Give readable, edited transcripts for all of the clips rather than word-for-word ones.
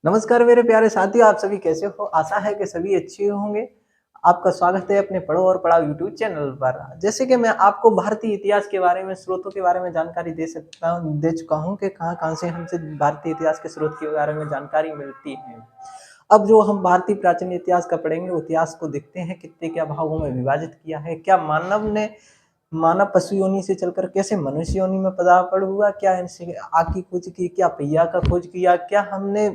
नमस्कार मेरे प्यारे साथियों, आप सभी कैसे हो? आशा है कि सभी अच्छे होंगे। आपका स्वागत है अपने पढ़ो और पढ़ाओ यूट्यूब चैनल पर। जैसे कि मैं आपको भारतीय इतिहास के बारे में, स्रोतों के बारे में जानकारी दे चुका हूँ कि कहाँ-कहाँ से हमसे भारतीय इतिहास के स्रोत के बारे में जानकारी मिलती है। अब जो हम भारतीय प्राचीन इतिहास का पढ़ेंगे, इतिहास को देखते हैं कितने क्या भागों में विभाजित किया है। क्या मानव पशु योनि से चलकर कैसे मनुष्य योनि में पदार्पण हुआ? क्या इनसे आग की खोज की? क्या पहिया का खोज किया? क्या हमने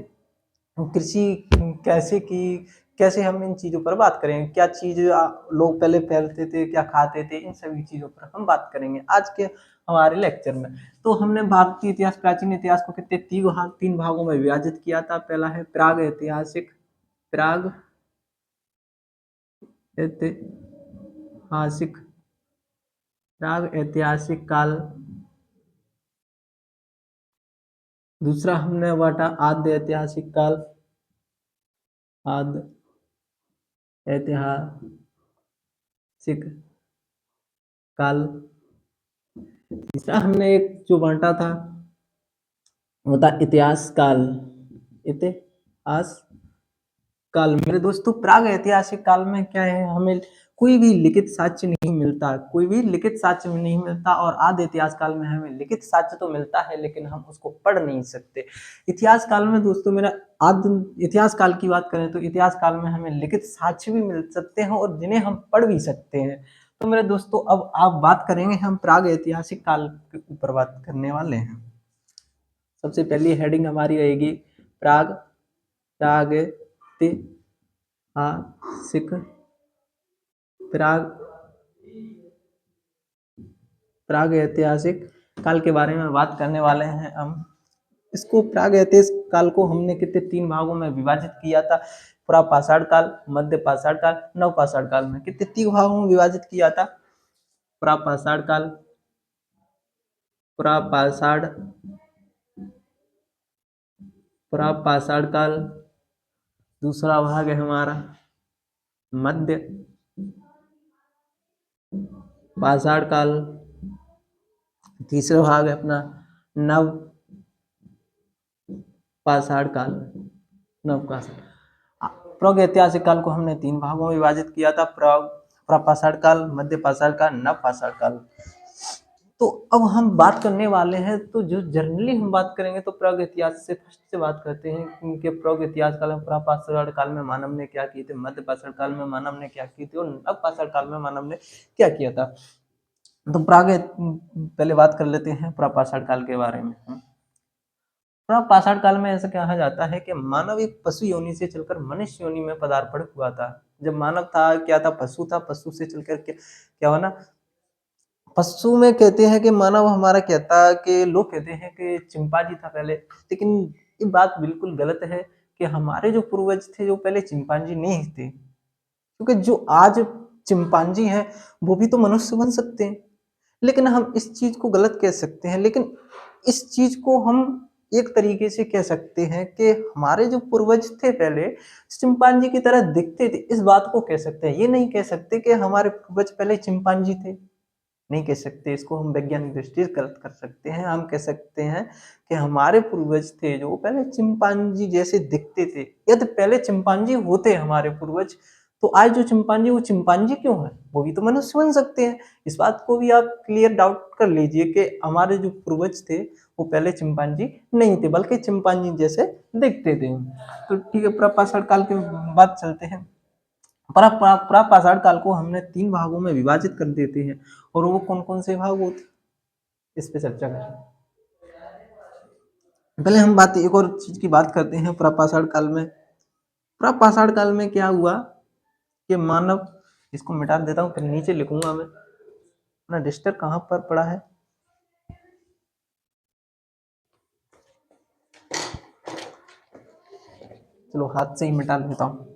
कृषि कैसे की, कैसे हम इन चीज़ों पर बात करेंगे, क्या चीज़ लोग पहले फैलते थे, क्या खाते थे, इन सभी चीज़ों पर हम बात करेंगे आज के हमारे लेक्चर में। तो हमने भारतीय इतिहास, प्राचीन इतिहास को कितने 3 भागों में विभाजित किया था। पहला है प्राग ऐतिहासिक प्राग ऐतिहासिक काल। दूसरा हमने बांटा आद्य ऐतिहासिक काल, आद्य ऐतिहासिक काल। तीसरा हमने एक जो बांटा था वो था इतिहास काल। इतिहास काल मेरे दोस्तों, प्राग ऐतिहासिक काल में क्या है, हमें कोई भी लिखित साक्ष्य नहीं मिलता, कोई भी लिखित साक्ष्य नहीं मिलता। और आद्य इतिहास काल में हमें लिखित साक्ष्य तो मिलता है, लेकिन हम उसको पढ़ नहीं सकते। इतिहास काल में दोस्तों, मेरा आद्य इतिहास काल की बात करें तो इतिहास काल में हमें लिखित साक्ष्य भी मिल सकते हैं और जिन्हें हम पढ़ भी सकते हैं। तो मेरे दोस्तों, अब आप बात करेंगे, हम प्राग ऐतिहासिक काल के ऊपर बात करने वाले हैं। सबसे पहली हेडिंग हमारी रहेगी प्राग प्रागैतिहासिक प्राग प्रागैतिहासिक काल के बारे में बात करने वाले हैं हम। इसको प्रागैतिहासिक काल को हमने कितने 3 भागों में विभाजित किया था। पुरापाषाण काल, मध्य पाषाण काल, नवपाषाण काल में कितने 3 भागों में विभाजित किया था। पुरापाषाण काल, पुरापाषाण पुरापाषाण काल। दूसरा भाग है हमारा मध्य पाषाण काल। तीसरा भाग है अपना नव पाषाण काल। प्रागैतिहासिक काल को हमने 3 भागों में विभाजित किया था, प्रापाषाण काल, मध्य पाषाण काल, नव पाषाण काल। तो अब हम बात करने वाले हैं, तो जो जनरली हम बात करेंगे तो प्रागैतिहासिक से फर्स्ट से बात करते हैं, क्योंकि प्रागैतिहासिक काल में, प्रापाषाण काल में मानव ने क्या किए थे, मध्य पाषाण काल में मानव ने क्या किए थे और नव पाषाण काल में मानव ने क्या किया था। तो पहले बात कर लेते हैं प्रापाषाण काल के बारे में। प्रापाषाण काल में ऐसा कहा जाता है कि मानव एक पशु योनि से चलकर मनुष्य योनि में पदार्पण हुआ था। जब मानव था, क्या था, पशु था, पशु से चलकर क्या हुआ ना, पशु में कहते हैं कि मानव हमारा कहता है कि लोग कहते हैं कि चिंपांजी था पहले, लेकिन ये बात बिल्कुल गलत है कि हमारे जो पूर्वज थे जो पहले चिंपांजी नहीं थे, क्योंकि जो आज चिंपांजी हैं वो भी तो मनुष्य बन सकते हैं। लेकिन हम इस चीज को गलत कह सकते हैं, लेकिन इस चीज को हम एक तरीके से कह सकते हैं कि हमारे जो पूर्वज थे पहले चिंपांजी की तरह दिखते थे, इस बात को कह सकते हैं। ये नहीं कह सकते कि हमारे पूर्वज पहले चिंपांजी थे, नहीं कह सकते। इसको हम वैज्ञानिक दृष्टि से गलत कर सकते हैं। हम कह सकते हैं कि हमारे पूर्वज थे जो पहले चिंपांजी जैसे दिखते थे। यदि पहले चिंपांजी होते हमारे पूर्वज, तो आज जो चिंपांजी, वो चिंपांजी क्यों है, वो भी तो मनुष्य बन सकते हैं। इस बात को भी आप क्लियर डाउट कर लीजिए कि हमारे जो पूर्वज थे वो पहले चिंपांजी नहीं थे, बल्कि चिंपांजी जैसे दिखते थे। तो ठीक है, प्रापाषाण काल के बाद चलते हैं। प्रापाषाण काल को हमने 3 भागों में विभाजित कर देते हैं, और वो कौन कौन से भाग होते, इस पे चर्चा करें। पहले हम बात एक और चीज की बात करते हैं प्रापाषाण काल में। प्रापाषाण काल में क्या हुआ कि मानव, इसको मिटा देता हूँ फिर नीचे लिखूंगा मैं, अपना डिस्टर कहाँ पर पड़ा है, चलो हाथ से ही मिटा लेता हूँ।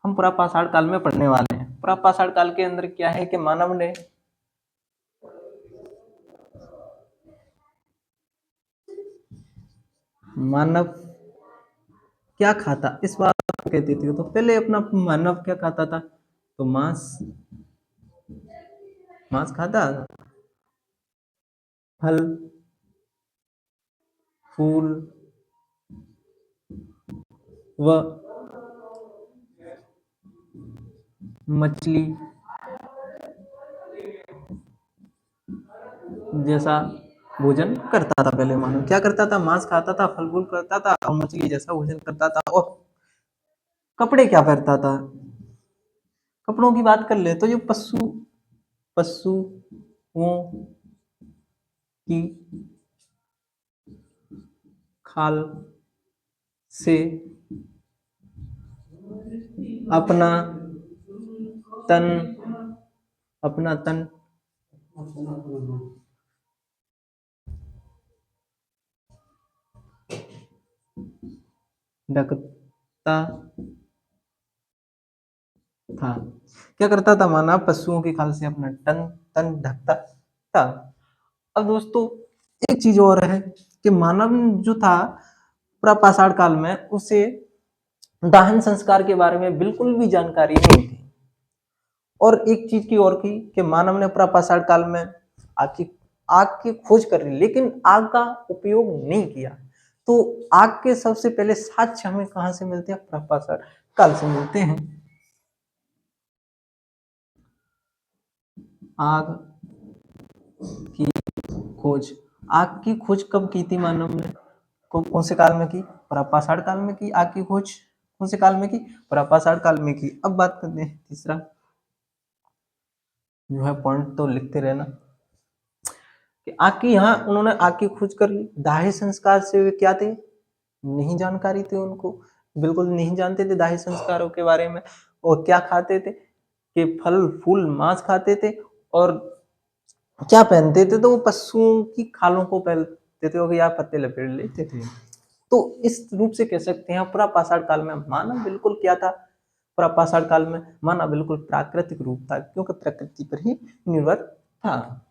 हम प्रापाषाण काल में पढ़ने वाले हैं। प्रापाषाण काल के अंदर क्या है कि मानव क्या खाता, इस बात को कहते थे। तो पहले अपना मानव क्या खाता था, तो मांस मांस खाता, फल, फूल, वह मछली जैसा भोजन करता था। पहले मानव क्या करता था? मांस खाता था, फल फूल करता था और मछली जैसा भोजन करता था। और कपड़े क्या पहनता था? कपड़ों की बात कर ले तो जो पशुओं की खाल से अपना तन अपना तन ढकता था। क्या करता था मानव? पशुओं की खाल से अपना तन तन ढकता था। अब दोस्तों एक चीज और है कि मानव जो था प्रापाषाण काल में, उसे दाहन संस्कार के बारे में बिल्कुल भी जानकारी नहीं थी। और एक चीज की और की कि मानव ने प्रापाषाण काल में आग की खोज कर ली, लेकिन आग का उपयोग नहीं किया। तो आग के सबसे पहले साक्ष्य हमें कहां से मिलते हैं? प्रापाषाण काल से मिलते हैं। आग की खोज आग की खोज कब की थी मानव ने? कौन से काल में की? प्रापाषाण काल में की। आग की खोज कौन से काल में की? प्रापाषाण काल में की। अब बात करते हैं तीसरा, जो है पॉइंट तो लिखते रहना कि आग की यहाँ उन्होंने आग की खोज कर ली। दाह संस्कार से वे क्या थे? नहीं जानकारी थी उनको, बिल्कुल नहीं जानते थे दाह संस्कारों के बारे में। और क्या खाते थे? कि फल फूल मांस खाते थे। और क्या पहनते थे? तो वो पशुओं की खालों को पहनते थे और या पत्ते लपेट लेते थे। तो इस रूप से कह सकते हैं प्रापाषाण काल में मानव बिल्कुल क्या था? प्रापाषाण काल में मानव बिल्कुल प्राकृतिक रूप था, क्योंकि प्रकृति पर ही निर्भर था।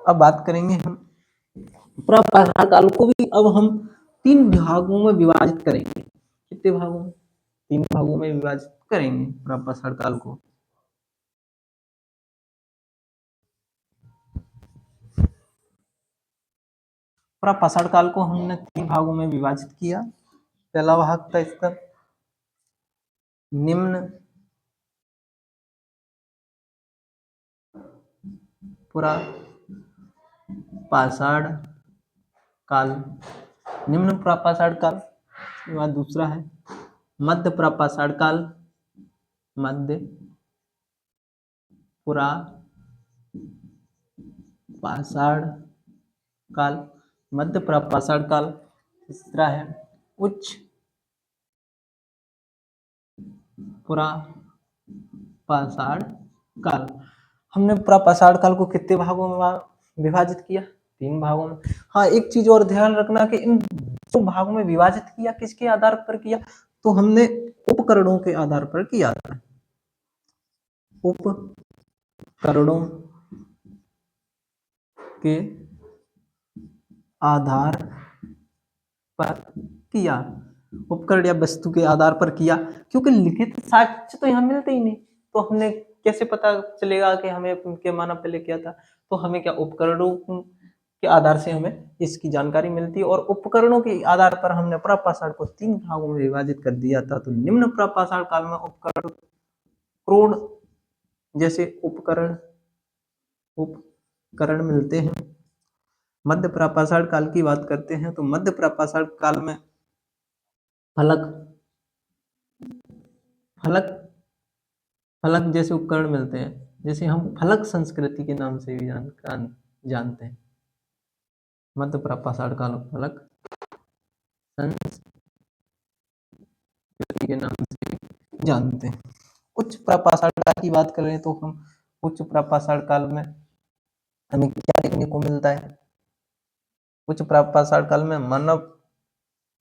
अब बात करेंगे हम प्रापाषाण काल को भी। अब हम 3 भागों में विभाजित करेंगे। कितने भागों में? 3 भागों में विभाजित करेंगे प्रापाषाण काल को। प्रापाषाण काल को हमने 3 भागों में विभाजित किया। पहला भाग था इसका निम्न प्रापाषाण काल, निम्न प्रापाषाण काल। उसके बाद दूसरा है मध्य प्रापाषाण काल, मध्य प्रापाषाण काल, मध्य प्रापाषाण काल। तीसरा है उच्च प्रापाषाण काल। हमने प्रापाषाण काल को कितने भागों में विभाजित किया? 3 भागों में। हाँ, एक चीज और ध्यान रखना कि इन 2 भागों में विभाजित किया किसके आधार पर किया? तो हमने उपकरणों के आधार पर किया था। उपकरणों के आधार पर किया। उपकरण या वस्तु के आधार पर किया, क्योंकि लिखित साक्ष्य तो यहाँ मिलते ही नहीं। तो हमने कैसे पता चलेगा कि हमें के मानव पहले क्या था? तो हमें क्या उपकरणों के आधार से हमें इसकी जानकारी मिलती है। और उपकरणों के आधार पर हमने प्रापाषाण को 3 भागों में विभाजित कर दिया था। तो निम्न प्रापाषाण काल में उपकरण जैसे उपकरण मिलते हैं। मध्य प्रापाषाण काल की बात करते हैं तो मध्य प्रापाषाण काल में फलक फलक फलक जैसे उपकरण मिलते हैं, जैसे हम फलक संस्कृति के नाम से भी जानते हैं। मध्य प्रापाषाण काल फलक संस्कृति के नाम से जानते हैं। उच्च प्रापाषाण काल की बात करें तो हम उच्च प्रापाषाण काल में हमें क्या देखने को मिलता है? उच्च प्रापाषाण काल में मानव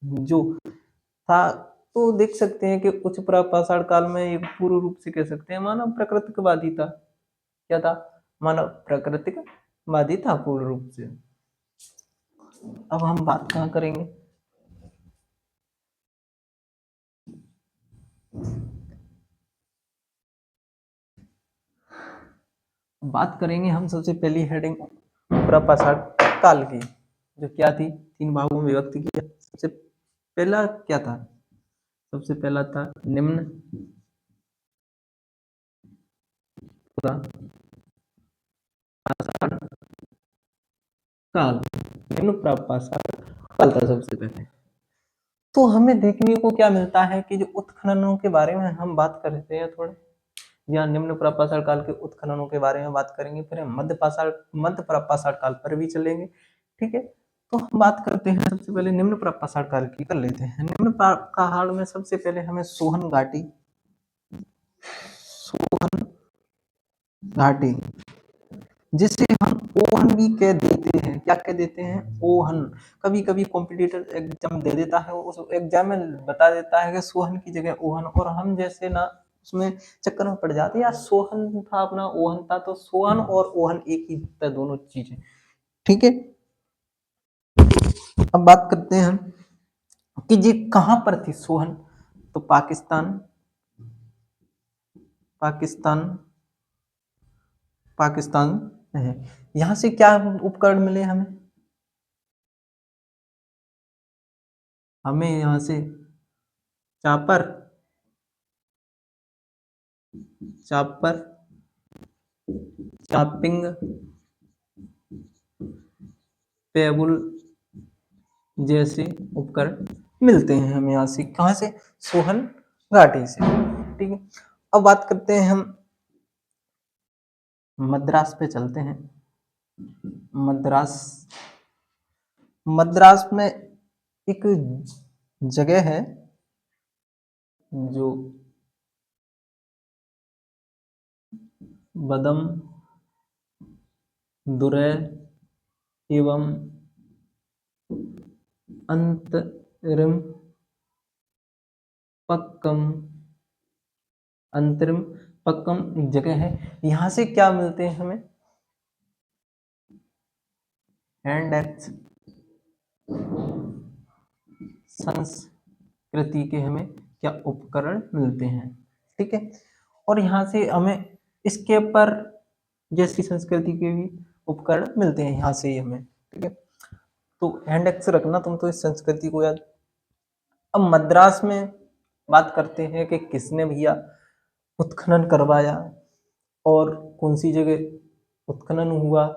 जो था, तो देख सकते हैं कि उच्च प्रापाषाण काल में एक पूर्ण रूप से कह सकते हैं मानव प्राकृतिकवादी था। क्या था? मानव प्राकृतिकवादी था पूर्ण रूप से। अब हम बात कहाँ करेंगे? बात करेंगे हम सबसे पहली हेडिंग प्रापाषाण काल की, जो क्या थी? 3 भागों में विभक्त किया। सबसे पहला क्या था? सबसे पहला था निम्न प्रापाषाण काल। निम्न प्रापाषाण काल था सबसे पहले। तो हमें देखने को क्या मिलता है कि जो उत्खननों के बारे में हम बात करते हैं थोड़े, या निम्न प्रापाषाण काल के उत्खननों के बारे में बात करेंगे, फिर हम मध्य प्रापाषाण काल पर भी चलेंगे। ठीक है, तो हम बात करते हैं सबसे पहले निम्न प्रापाषाण काल की कर लेते हैं। निम्न काल में सबसे पहले हमें सोहन घाटी जिसे हम ओहन भी कह देते हैं। क्या कह देते हैं? ओहन। कभी कभी कॉम्पिटिटर एग्जाम दे देता है, उस एग्जाम में बता देता है कि सोहन की जगह ओहन, और हम जैसे ना उसमें चक्कर में पड़ जाते हैं, यार सोहन था अपना ओहन था, तो सोहन और ओहन एक ही था, दोनों चीजें। ठीक है, अब बात करते हैं कि ये कहां पर थी सोहन। तो पाकिस्तान पाकिस्तान पाकिस्तान में है। यहां से क्या उपकरण मिले हमें? हमें यहाँ से चापर चापर चापिंग पेबुल जैसे उपकरण मिलते हैं हमें यहाँ से। कहाँ से? सोहन घाटी से। ठीक है, अब बात करते हैं हम मद्रास पे चलते हैं। मद्रास मद्रास में एक जगह है जो बदम दुरै एवं अंतरिम पक्कम जगह है। यहाँ से क्या मिलते हैं हमें? हैंड एक्स संस्कृति के हमें क्या उपकरण मिलते हैं। ठीक है, और यहाँ से हमें इसके पर जैसी संस्कृति के भी उपकरण मिलते हैं यहाँ से ही हमें। ठीक है, तो हैंड एक्स रखना तुम तो इस संस्कृति को याद। अब मद्रास में बात करते हैं कि किसने भैया उत्खनन करवाया और कौन सी जगह उत्खनन हुआ।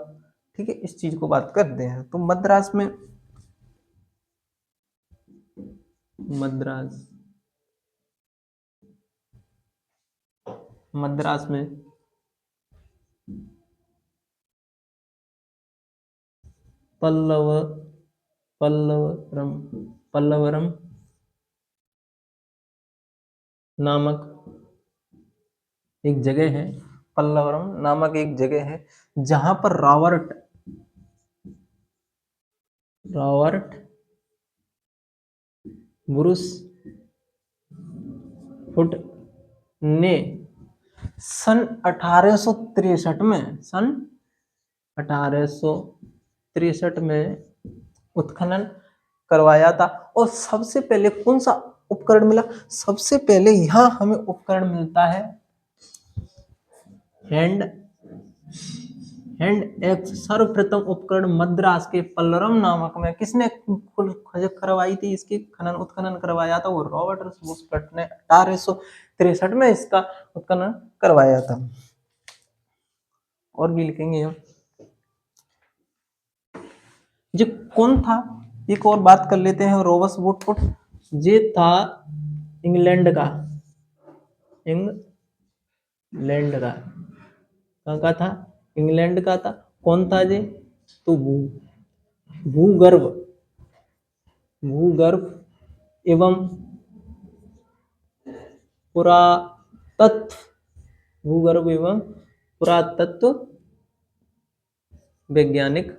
ठीक है, इस चीज को बात करते हैं। तो मद्रास में मद्रास में पल्लवरम नामक एक जगह है। पल्लवरम नामक एक जगह है जहां पर रॉबर्ट ब्रूस फुट ने सन 1863 में उत्खनन करवाया था। और सबसे पहले कौन सा उपकरण मिला? सबसे पहले यहाँ हमें उपकरण मिलता है हैंड एक्स। सर्वप्रथम उपकरण मद्रास के पल्लवरम नामक में किसने करवाई थी? इसकी उत्खनन करवाया था वो रॉबर्ट बुशफट ने 1863 में इसका उत्खनन करवाया था। और भी लिखेंगे हम। ये कौन था? एक और बात कर लेते हैं रॉबर्ट बुशफट। ये था इंग्लैंड का कहाँ का था? इंग्लैंड का था। कौन था ये? तो भूगर्भ एवं पुरातत्व वैज्ञानिक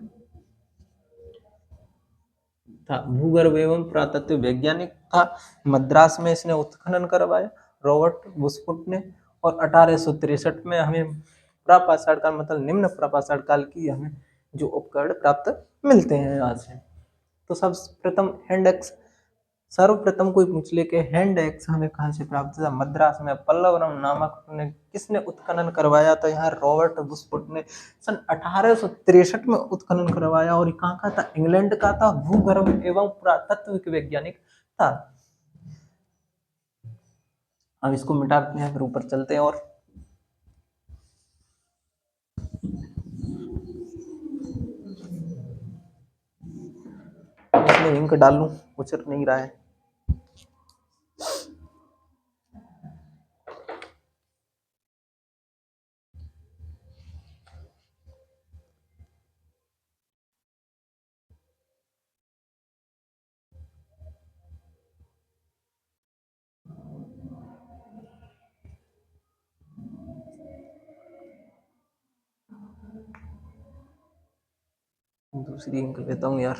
था। भूगर्भ एवं पुरातत्व वैज्ञानिक था। मद्रास में इसने उत्खनन करवाया रॉबर्ट बुशफट ने। और 1863 में हमें प्रापाषाण काल मतलब निम्न प्रापाषाण काल की हमें जो उपकरण प्राप्त मिलते हैं यहाँ से। तो सर्वप्रथम हैंड एक्स, सर्वप्रथम कोई पूछ ले के हैंड एक्स हमें कहाँ से प्राप्त हुआ? मद्रास में पल्लवरम नामक ने किसने उत्खनन करवाया? तो यहाँ रॉबर्ट बुशफट ने सन 1863 में उत्खनन करवाया। और कहाँ का था? इंग्लैंड का था। भूगर्भ एवं पुरातत्व के वैज्ञानिक था। अब इसको मिटाते हैं, फिर ऊपर चलते हैं। और इसमें इंक डालूं, उचर नहीं रहा है। दूसरी इंक लेता हूँ यार।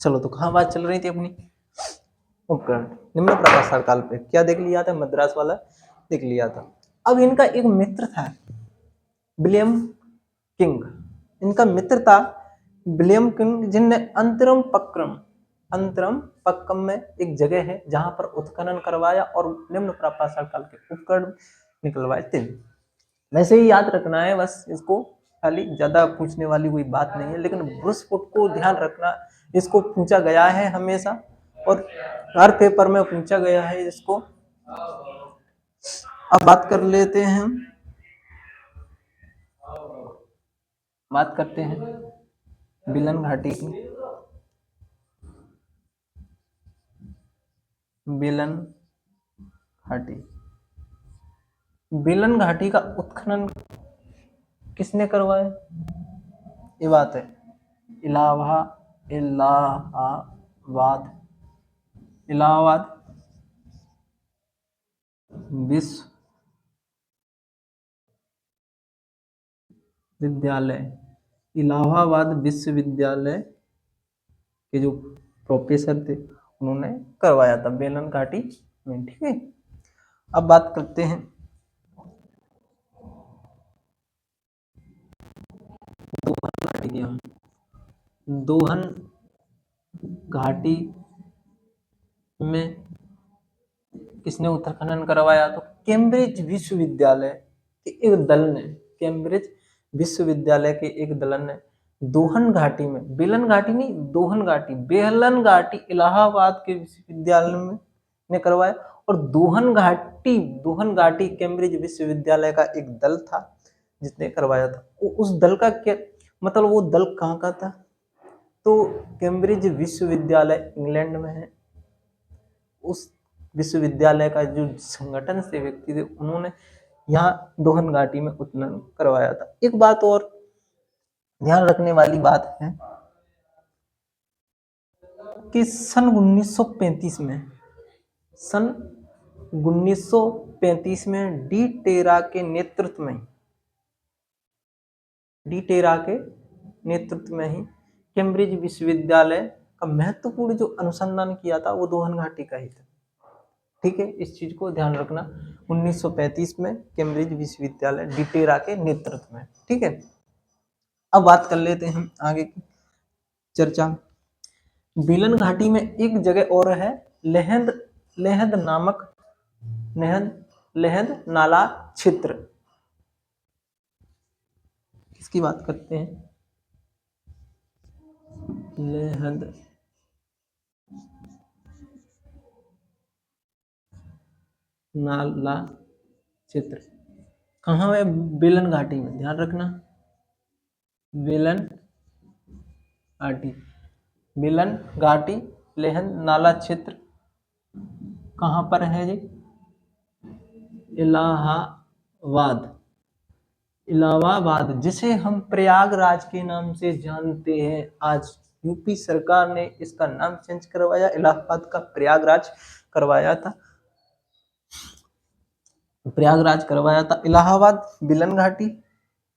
चलो, तो कहाँ बात चल रही थी अपनी? उपकरण निम्न प्रकाश काल पे क्या देख लिया था? मद्रास वाला देख लिया था। अब इनका एक मित्र था, विलियम किंग। इनका मित्र था विलियम किंग, जिनने अंतरम पक्कम में एक जगह है जहां पर उत्खनन करवाया और निम्न प्रकाश काल के उपकरण निकलवाए थे। वैसे ही याद रखना है बस इसको, खाली ज्यादा पूछने वाली कोई बात नहीं है, लेकिन ब्रुसफुट को ध्यान रखना, इसको पूछा गया है हमेशा और हर पेपर में पूछा गया है इसको। अब बात कर लेते हैं, बात करते हैं बिलन घाटी की। बिलन घाटी, बिलन घाटी का उत्खनन किसने करवाया? ये बात है, इलाहाबाद इलाहाबाद विश्वविद्यालय, इलाहाबाद विश्वविद्यालय के जो प्रोफेसर थे उन्होंने करवाया था बेलन घाटी में। ठीक है, अब बात करते हैं दोहन घाटी की। हम दोहन घाटी में किसने उत्खनन करवाया? तो कैम्ब्रिज विश्वविद्यालय के एक दल ने, कैम्ब्रिज विश्वविद्यालय के एक दल ने दोहन घाटी में, बेलन घाटी नहीं, दोहन घाटी, बेलन घाटी इलाहाबाद के विश्वविद्यालय में ने करवाया। और दोहन घाटी कैम्ब्रिज विश्वविद्यालय का एक दल था जिसने करवाया था। उस दल का क्या मतलब, वो दल कहाँ का था? तो कैम्ब्रिज विश्वविद्यालय इंग्लैंड में है। उस विश्वविद्यालय का जो संगठन से व्यक्ति थे उन्होंने यहाँ दोहन घाटी में उत्खनन करवाया था। एक बात और ध्यान रखने वाली बात है कि सन 1935 में डी टेरा के नेतृत्व में ही कैम्ब्रिज विश्वविद्यालय का महत्वपूर्ण जो अनुसंधान किया था वो दोहन घाटी का ही था। ठीक है, इस चीज को ध्यान रखना। 1935 में कैम्ब्रिज विश्वविद्यालय डी टेरा के नेतृत्व में। ठीक है, अब बात कर लेते हैं आगे की चर्चा। बिलन घाटी में एक जगह और है, लेहद नाला क्षेत्र। किसकी बात करते हैं? लेहद नाला क्षेत्र कहाँ है? बेलन घाटी में, ध्यान रखना। बेलन घाटी लेहद नाला क्षेत्र कहाँ पर है जी? इलाहाबाद, जिसे हम प्रयागराज के नाम से जानते हैं। आज यूपी सरकार ने इसका नाम चेंज करवाया, इलाहाबाद का प्रयागराज करवाया था। इलाहाबाद, बिलन घाटी,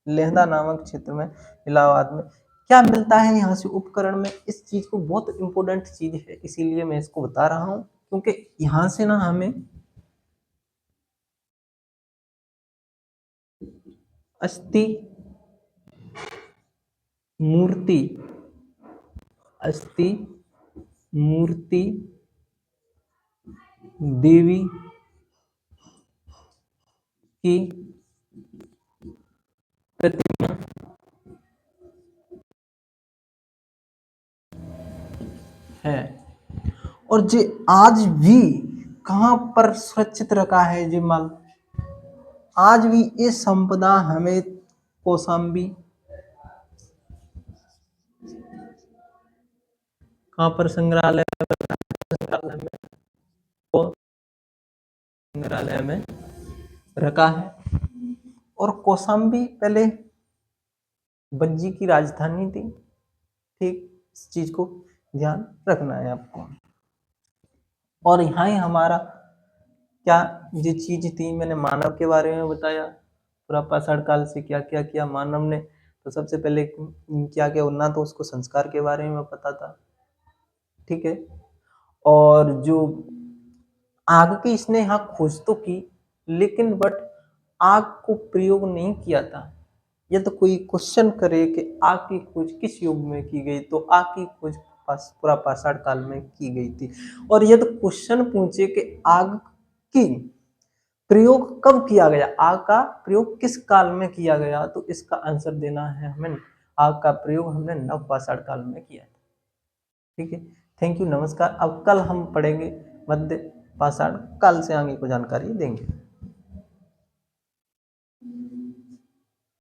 लेहदा नामक क्षेत्र में, इलाहाबाद में क्या मिलता है यहाँ से उपकरण में? इस चीज को, बहुत इंपॉर्टेंट चीज है, इसीलिए मैं इसको बता रहा हूँ, क्योंकि यहाँ से ना हमें अस्थि मूर्ति, अस्थि मूर्ति, देवी की प्रतिमा है। और जे आज भी कहाँ पर सुरक्षित रखा है जे माल, आज भी ये संपदा हमें कौशाम्बी, कहाँ पर संग्रहालय में, संग्रहालय में रखा है। और कौशाम्बी पहले बज्जी की राजधानी थी। ठीक, इस चीज को ध्यान रखना है आपको। और यहाँ ही हमारा क्या ये चीज थी, मैंने मानव के बारे में बताया, पूरा पाषाण काल से क्या क्या किया मानव ने। तो सबसे पहले क्या क्या, ना तो उसको संस्कार के बारे में पता था, ठीक है। और जो आग की इसने यहाँ खोज तो की, लेकिन बट आग को प्रयोग नहीं किया था। यदि कोई क्वेश्चन करे कि आग की खोज किस युग में की गई, तो आग की खोज पूरा पाषाण काल में की गई थी। और यदि क्वेश्चन पूछे कि आग की प्रयोग कब किया गया, आग का प्रयोग किस काल में किया गया, तो इसका आंसर देना है हमें, आग का प्रयोग हमने नव पाषाण काल में किया था। ठीक है, थैंक यू, नमस्कार। अब कल हम पढ़ेंगे मध्य पाषाण काल से आगे को जानकारी देंगे।